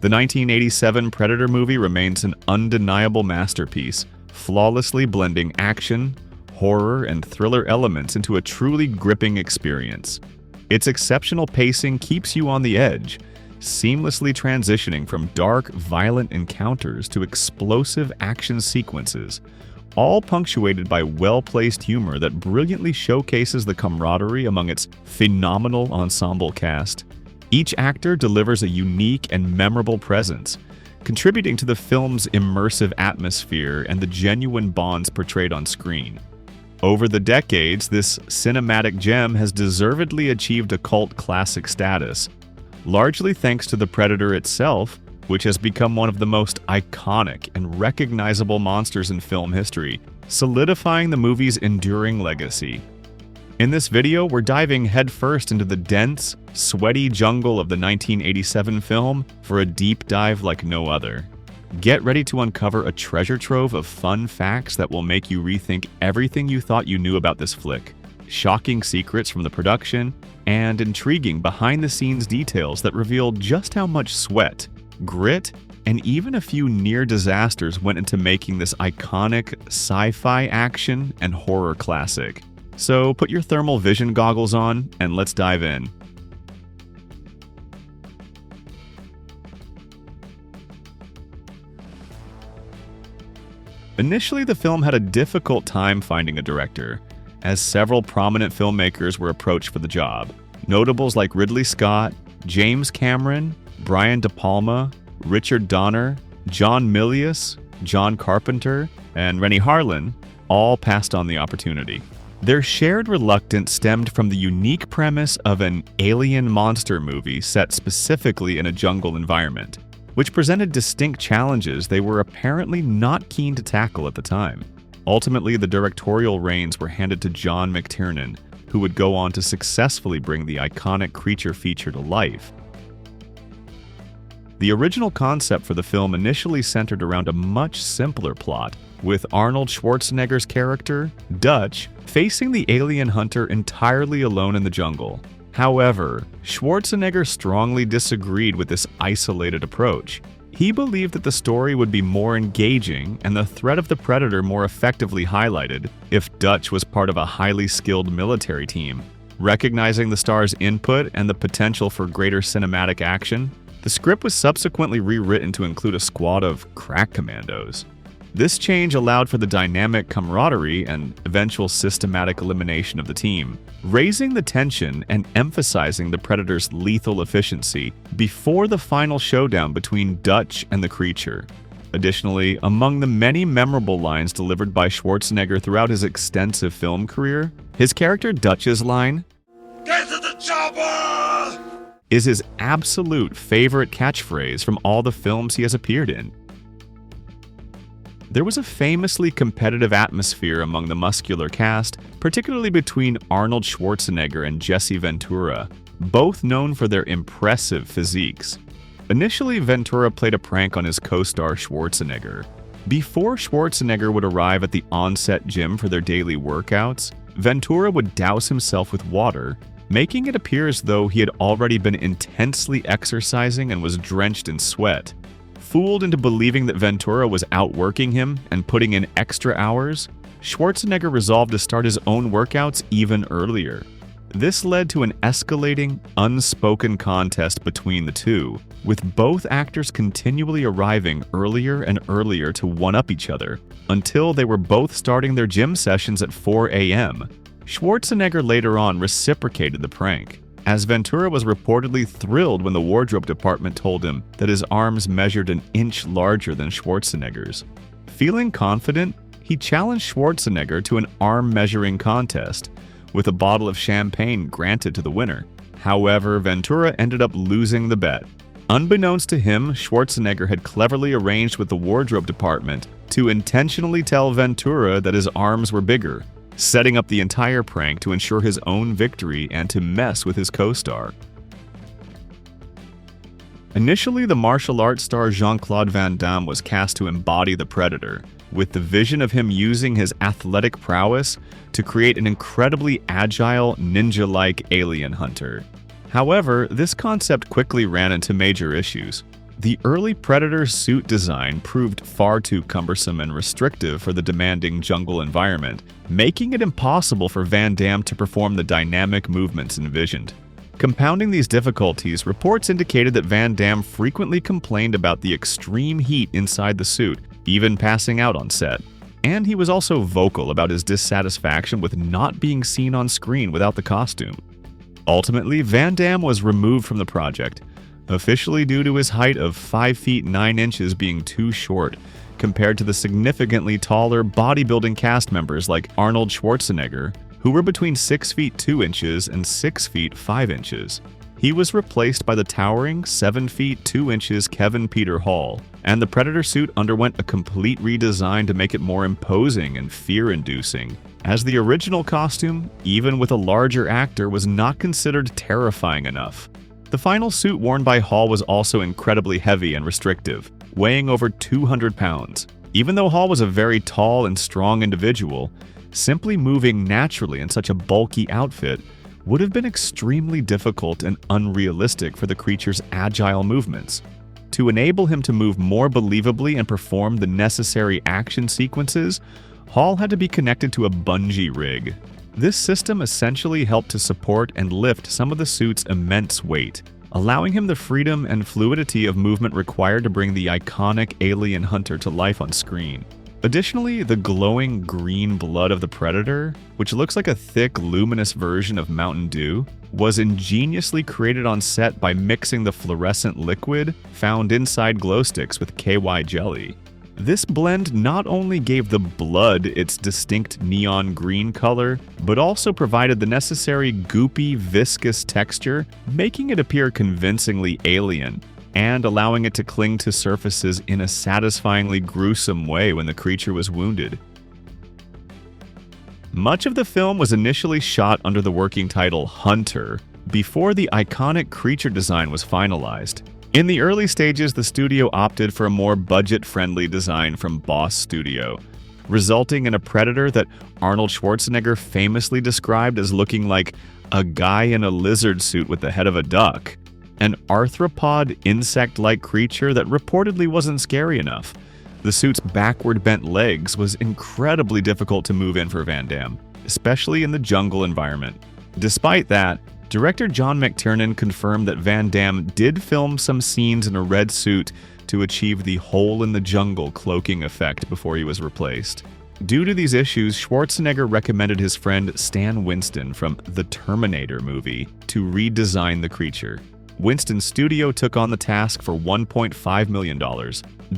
The 1987 Predator movie remains an undeniable masterpiece, flawlessly blending action, horror, and thriller elements into a truly gripping experience. Its exceptional pacing keeps you on the edge, seamlessly transitioning from dark, violent encounters to explosive action sequences, all punctuated by well-placed humor that brilliantly showcases the camaraderie among its phenomenal ensemble cast. Each actor delivers a unique and memorable presence, contributing to the film's immersive atmosphere and the genuine bonds portrayed on screen. Over the decades, this cinematic gem has deservedly achieved a cult classic status, largely thanks to the Predator itself, which has become one of the most iconic and recognizable monsters in film history, solidifying the movie's enduring legacy. In this video, we're diving headfirst into the dense, sweaty jungle of the 1987 film for a deep dive like no other. Get ready to uncover a treasure trove of fun facts that will make you rethink everything you thought you knew about this flick, shocking secrets from the production, and intriguing behind-the-scenes details that reveal just how much sweat, grit, and even a few near disasters went into making this iconic sci-fi action and horror classic. So put your thermal vision goggles on and let's dive in. Initially, the film had a difficult time finding a director, as several prominent filmmakers were approached for the job. Notables like Ridley Scott, James Cameron, Brian De Palma, Richard Donner, John Milius, John Carpenter, and Rennie Harlin all passed on the opportunity. Their shared reluctance stemmed from the unique premise of an alien monster movie set specifically in a jungle environment, which presented distinct challenges they were apparently not keen to tackle at the time. Ultimately, the directorial reins were handed to John McTiernan, who would go on to successfully bring the iconic creature feature to life. The original concept for the film initially centered around a much simpler plot, with Arnold Schwarzenegger's character, Dutch, facing the alien hunter entirely alone in the jungle. However, Schwarzenegger strongly disagreed with this isolated approach. He believed that the story would be more engaging and the threat of the Predator more effectively highlighted if Dutch was part of a highly skilled military team. Recognizing the star's input and the potential for greater cinematic action, the script was subsequently rewritten to include a squad of crack commandos. This change allowed for the dynamic camaraderie and eventual systematic elimination of the team, raising the tension and emphasizing the Predator's lethal efficiency before the final showdown between Dutch and the creature. Additionally, among the many memorable lines delivered by Schwarzenegger throughout his extensive film career, his character Dutch's line, "Get to the chopper!" is his absolute favorite catchphrase from all the films he has appeared in. There was a famously competitive atmosphere among the muscular cast, particularly between Arnold Schwarzenegger and Jesse Ventura, both known for their impressive physiques. Initially, Ventura played a prank on his co-star Schwarzenegger. Before Schwarzenegger would arrive at the on-set gym for their daily workouts, Ventura would douse himself with water, making it appear as though he had already been intensely exercising and was drenched in sweat. Fooled into believing that Ventura was outworking him and putting in extra hours, Schwarzenegger resolved to start his own workouts even earlier. This led to an escalating, unspoken contest between the two, with both actors continually arriving earlier and earlier to one-up each other, until they were both starting their gym sessions at 4 a.m. Schwarzenegger later on reciprocated the prank, as Ventura was reportedly thrilled when the wardrobe department told him that his arms measured an inch larger than Schwarzenegger's. Feeling confident, he challenged Schwarzenegger to an arm measuring contest, with a bottle of champagne granted to the winner. However, Ventura ended up losing the bet. Unbeknownst to him, Schwarzenegger had cleverly arranged with the wardrobe department to intentionally tell Ventura that his arms were bigger, setting up the entire prank to ensure his own victory and to mess with his co-star. Initially, the martial arts star Jean-Claude Van Damme was cast to embody the Predator, with the vision of him using his athletic prowess to create an incredibly agile, ninja-like alien hunter. However, this concept quickly ran into major issues. The early Predator suit design proved far too cumbersome and restrictive for the demanding jungle environment, making it impossible for Van Damme to perform the dynamic movements envisioned. Compounding these difficulties, reports indicated that Van Damme frequently complained about the extreme heat inside the suit, even passing out on set. And he was also vocal about his dissatisfaction with not being seen on screen without the costume. Ultimately, Van Damme was removed from the project, officially due to his height of 5 feet 9 inches being too short, compared to the significantly taller bodybuilding cast members like Arnold Schwarzenegger, who were between 6 feet 2 inches and 6 feet 5 inches. He was replaced by the towering 7 feet 2 inches Kevin Peter Hall, and the Predator suit underwent a complete redesign to make it more imposing and fear-inducing, as the original costume, even with a larger actor, was not considered terrifying enough. The final suit worn by Hall was also incredibly heavy and restrictive, weighing over 200 pounds. Even though Hall was a very tall and strong individual, simply moving naturally in such a bulky outfit would have been extremely difficult and unrealistic for the creature's agile movements. To enable him to move more believably and perform the necessary action sequences, Hall had to be connected to a bungee rig. This system essentially helped to support and lift some of the suit's immense weight, allowing him the freedom and fluidity of movement required to bring the iconic alien hunter to life on screen. Additionally, the glowing green blood of the Predator, which looks like a thick, luminous version of Mountain Dew, was ingeniously created on set by mixing the fluorescent liquid found inside glow sticks with KY jelly. This blend not only gave the blood its distinct neon green color, but also provided the necessary goopy, viscous texture, making it appear convincingly alien, and allowing it to cling to surfaces in a satisfyingly gruesome way when the creature was wounded. Much of the film was initially shot under the working title Hunter, before the iconic creature design was finalized. In the early stages, the studio opted for a more budget-friendly design from Boss Studio, resulting in a Predator that Arnold Schwarzenegger famously described as looking like a guy in a lizard suit with the head of a duck, an arthropod insect-like creature that reportedly wasn't scary enough. The suit's backward-bent legs was incredibly difficult to move in for Van Damme, especially in the jungle environment. Despite that, director John McTiernan confirmed that Van Damme did film some scenes in a red suit to achieve the hole-in-the-jungle cloaking effect before he was replaced. Due to these issues, Schwarzenegger recommended his friend Stan Winston from the Terminator movie to redesign the creature. Winston's studio took on the task for $1.5 million,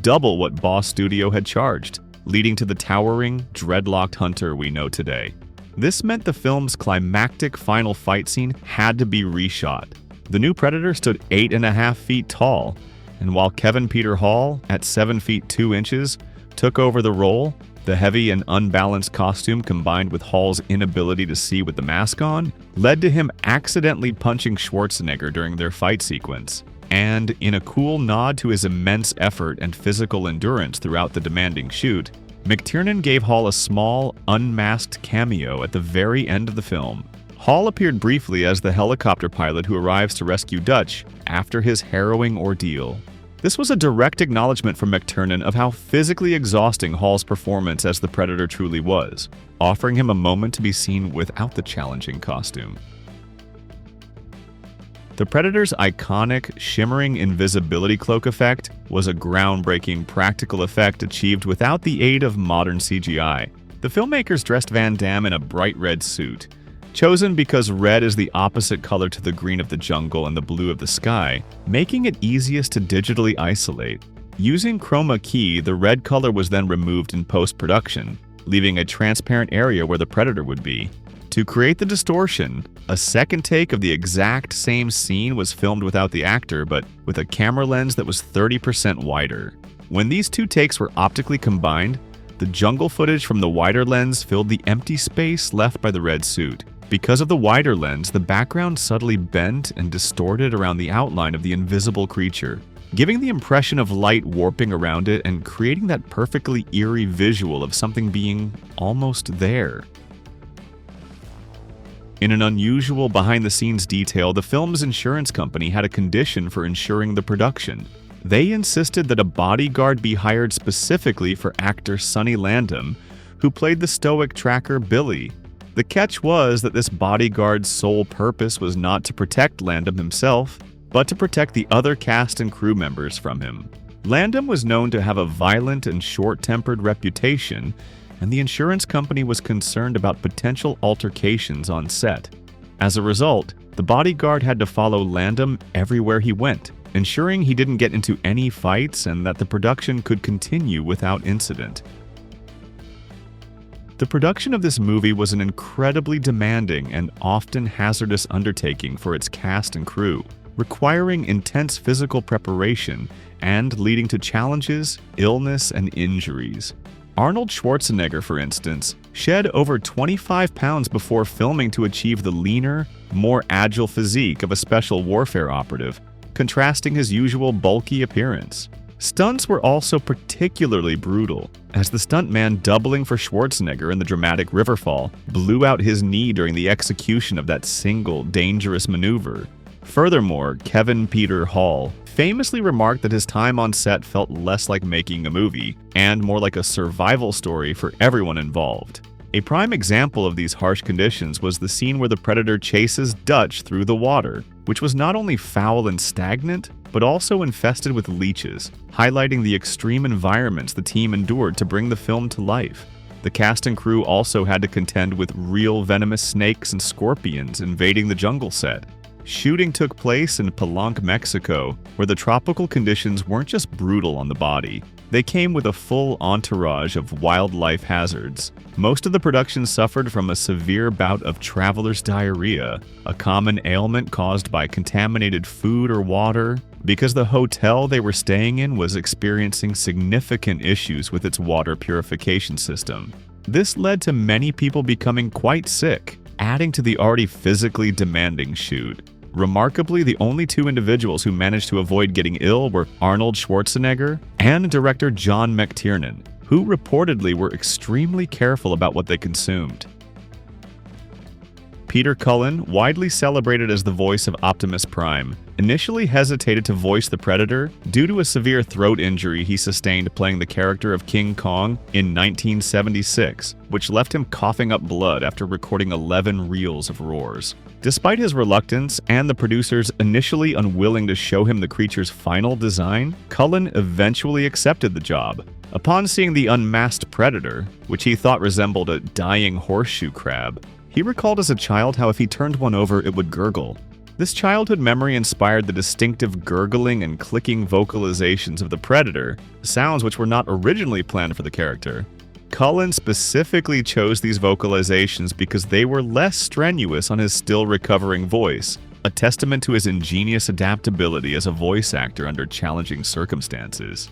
double what Boss Studio had charged, leading to the towering, dreadlocked hunter we know today. This meant the film's climactic final fight scene had to be reshot. The new Predator stood 8.5 feet tall, and while Kevin Peter Hall, at 7 feet 2 inches, took over the role, the heavy and unbalanced costume combined with Hall's inability to see with the mask on led to him accidentally punching Schwarzenegger during their fight sequence. And in a cool nod to his immense effort and physical endurance throughout the demanding shoot, McTiernan gave Hall a small, unmasked cameo at the very end of the film. Hall appeared briefly as the helicopter pilot who arrives to rescue Dutch after his harrowing ordeal. This was a direct acknowledgement from McTiernan of how physically exhausting Hall's performance as the Predator truly was, offering him a moment to be seen without the challenging costume. The Predator's iconic, shimmering invisibility cloak effect was a groundbreaking practical effect achieved without the aid of modern CGI. The filmmakers dressed Van Damme in a bright red suit, chosen because red is the opposite color to the green of the jungle and the blue of the sky, making it easiest to digitally isolate. Using chroma key, the red color was then removed in post-production, leaving a transparent area where the Predator would be. To create the distortion, a second take of the exact same scene was filmed without the actor, but with a camera lens that was 30% wider. When these two takes were optically combined, the jungle footage from the wider lens filled the empty space left by the red suit. Because of the wider lens, the background subtly bent and distorted around the outline of the invisible creature, giving the impression of light warping around it and creating that perfectly eerie visual of something being almost there. In an unusual behind-the-scenes detail, the film's insurance company had a condition for insuring the production. They insisted that a bodyguard be hired specifically for actor Sonny Landham, who played the stoic tracker Billy. The catch was that this bodyguard's sole purpose was not to protect Landham himself, but to protect the other cast and crew members from him. Landham was known to have a violent and short-tempered reputation, and the insurance company was concerned about potential altercations on set. As a result, the bodyguard had to follow Landham everywhere he went, ensuring he didn't get into any fights and that the production could continue without incident. The production of this movie was an incredibly demanding and often hazardous undertaking for its cast and crew, requiring intense physical preparation and leading to challenges, illness, and injuries. Arnold Schwarzenegger, for instance, shed over 25 pounds before filming to achieve the leaner, more agile physique of a special warfare operative, contrasting his usual bulky appearance. Stunts were also particularly brutal, as the stuntman doubling for Schwarzenegger in the dramatic river fall blew out his knee during the execution of that single, dangerous maneuver. Furthermore, Kevin Peter Hall famously remarked that his time on set felt less like making a movie and more like a survival story for everyone involved. A prime example of these harsh conditions was the scene where the Predator chases Dutch through the water, which was not only foul and stagnant, but also infested with leeches, highlighting the extreme environments the team endured to bring the film to life. The cast and crew also had to contend with real venomous snakes and scorpions invading the jungle set. Shooting took place in Palenque, Mexico, where the tropical conditions weren't just brutal on the body. They came with a full entourage of wildlife hazards. Most of the production suffered from a severe bout of traveler's diarrhea, a common ailment caused by contaminated food or water, because the hotel they were staying in was experiencing significant issues with its water purification system. This led to many people becoming quite sick, adding to the already physically demanding shoot. Remarkably, the only two individuals who managed to avoid getting ill were Arnold Schwarzenegger and director John McTiernan, who reportedly were extremely careful about what they consumed. Peter Cullen, widely celebrated as the voice of Optimus Prime, initially hesitated to voice the Predator due to a severe throat injury he sustained playing the character of King Kong in 1976, which left him coughing up blood after recording 11 reels of roars. Despite his reluctance and the producers initially unwilling to show him the creature's final design, Cullen eventually accepted the job. Upon seeing the unmasked Predator, which he thought resembled a dying horseshoe crab, he recalled as a child how if he turned one over, it would gurgle. This childhood memory inspired the distinctive gurgling and clicking vocalizations of the Predator, sounds which were not originally planned for the character. Cullen specifically chose these vocalizations because they were less strenuous on his still recovering voice, a testament to his ingenious adaptability as a voice actor under challenging circumstances.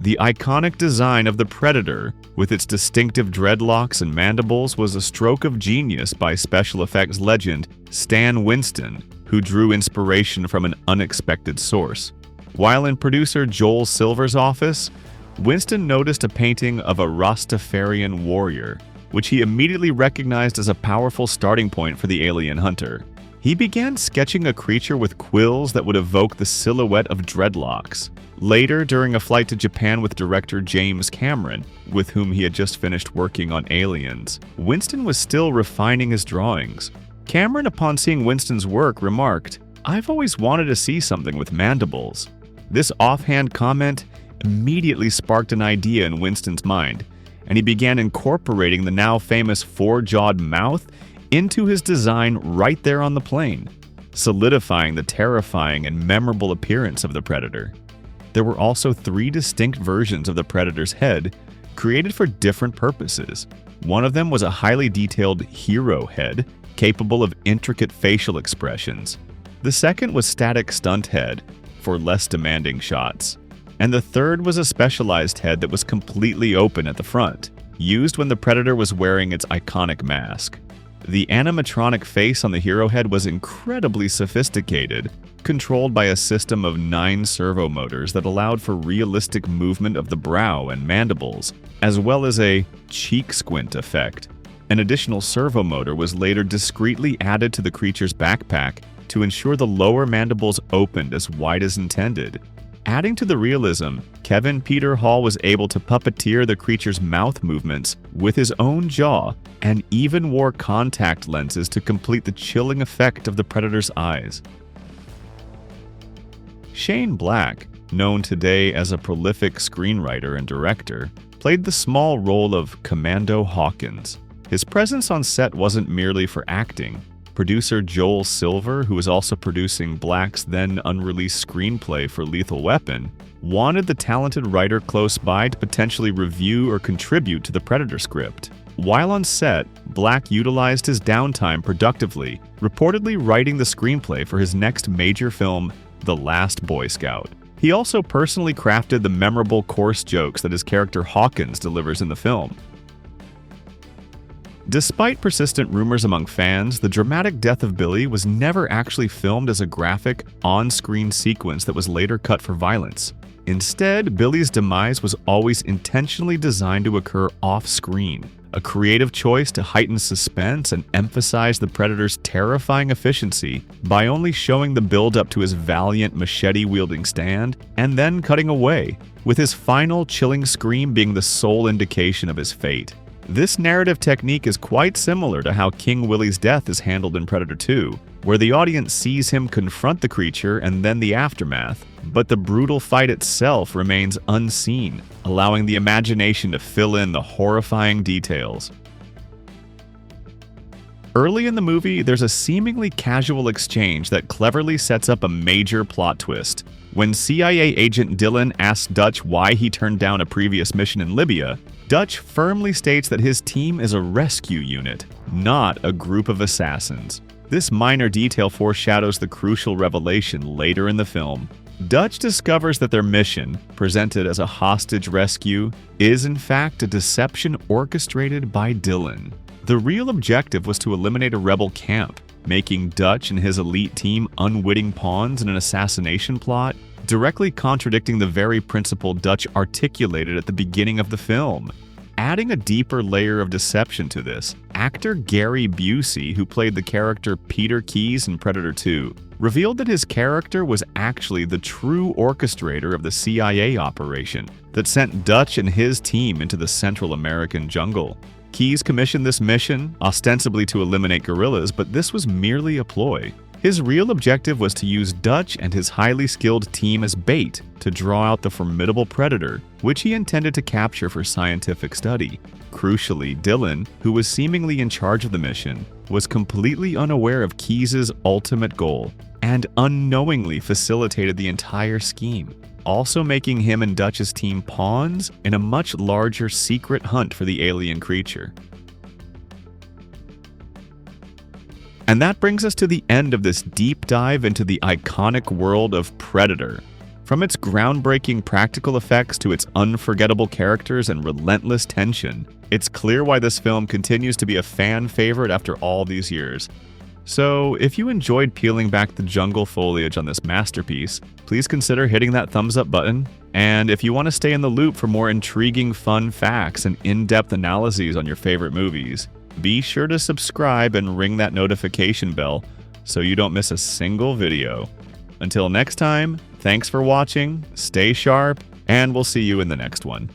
The iconic design of the Predator, with its distinctive dreadlocks and mandibles, was a stroke of genius by special effects legend Stan Winston, who drew inspiration from an unexpected source. While in producer Joel Silver's office, Winston noticed a painting of a Rastafarian warrior, which he immediately recognized as a powerful starting point for the alien hunter. He began sketching a creature with quills that would evoke the silhouette of dreadlocks. Later, during a flight to Japan with director James Cameron, with whom he had just finished working on Aliens, Winston was still refining his drawings. Cameron, upon seeing Winston's work, remarked, "I've always wanted to see something with mandibles." This offhand comment immediately sparked an idea in Winston's mind, and he began incorporating the now famous four-jawed mouth into his design right there on the plane, solidifying the terrifying and memorable appearance of the Predator. There were also 3 distinct versions of the Predator's head, created for different purposes. One of them was a highly detailed hero head, capable of intricate facial expressions. The second was static stunt head, for less demanding shots. And the third was a specialized head that was completely open at the front, used when the Predator was wearing its iconic mask. The animatronic face on the hero head was incredibly sophisticated, controlled by a system of 9 servo motors that allowed for realistic movement of the brow and mandibles, as well as a cheek squint effect. An additional servo motor was later discreetly added to the creature's backpack to ensure the lower mandibles opened as wide as intended. Adding to the realism, Kevin Peter Hall was able to puppeteer the creature's mouth movements with his own jaw and even wore contact lenses to complete the chilling effect of the predator's eyes. Shane Black, known today as a prolific screenwriter and director, played the small role of Commando Hawkins. His presence on set wasn't merely for acting. Producer Joel Silver, who was also producing Black's then unreleased screenplay for Lethal Weapon, wanted the talented writer close by to potentially review or contribute to the Predator script. While on set, Black utilized his downtime productively, reportedly writing the screenplay for his next major film, The Last Boy Scout. He also personally crafted the memorable coarse jokes that his character Hawkins delivers in the film. Despite persistent rumors among fans, the dramatic death of Billy was never actually filmed as a graphic, on-screen sequence that was later cut for violence. Instead, Billy's demise was always intentionally designed to occur off-screen, a creative choice to heighten suspense and emphasize the Predator's terrifying efficiency by only showing the build-up to his valiant machete-wielding stand and then cutting away, with his final chilling scream being the sole indication of his fate. This narrative technique is quite similar to how King Willie's death is handled in Predator 2, where the audience sees him confront the creature and then the aftermath, but the brutal fight itself remains unseen, allowing the imagination to fill in the horrifying details. Early in the movie, there's a seemingly casual exchange that cleverly sets up a major plot twist. When CIA agent Dillon asks Dutch why he turned down a previous mission in Libya, Dutch firmly states that his team is a rescue unit, not a group of assassins. This minor detail foreshadows the crucial revelation later in the film. Dutch discovers that their mission, presented as a hostage rescue, is in fact a deception orchestrated by Dillon. The real objective was to eliminate a rebel camp, making Dutch and his elite team unwitting pawns in an assassination plot, directly contradicting the very principle Dutch articulated at the beginning of the film. Adding a deeper layer of deception to this, actor Gary Busey, who played the character Peter Keyes in Predator 2, revealed that his character was actually the true orchestrator of the CIA operation that sent Dutch and his team into the Central American jungle. Keyes commissioned this mission, ostensibly to eliminate guerrillas, but this was merely a ploy. His real objective was to use Dutch and his highly skilled team as bait to draw out the formidable predator, which he intended to capture for scientific study. Crucially, Dillon, who was seemingly in charge of the mission, was completely unaware of Keyes' ultimate goal and unknowingly facilitated the entire scheme, also making him and Dutch's team pawns in a much larger secret hunt for the alien creature. And that brings us to the end of this deep dive into the iconic world of Predator. From its groundbreaking practical effects to its unforgettable characters and relentless tension, it's clear why this film continues to be a fan favorite after all these years. So, if you enjoyed peeling back the jungle foliage on this masterpiece, please consider hitting that thumbs up button. And if you want to stay in the loop for more intriguing fun facts and in-depth analyses on your favorite movies, be sure to subscribe and ring that notification bell so you don't miss a single video. Until next time, thanks for watching, stay sharp, and we'll see you in the next one.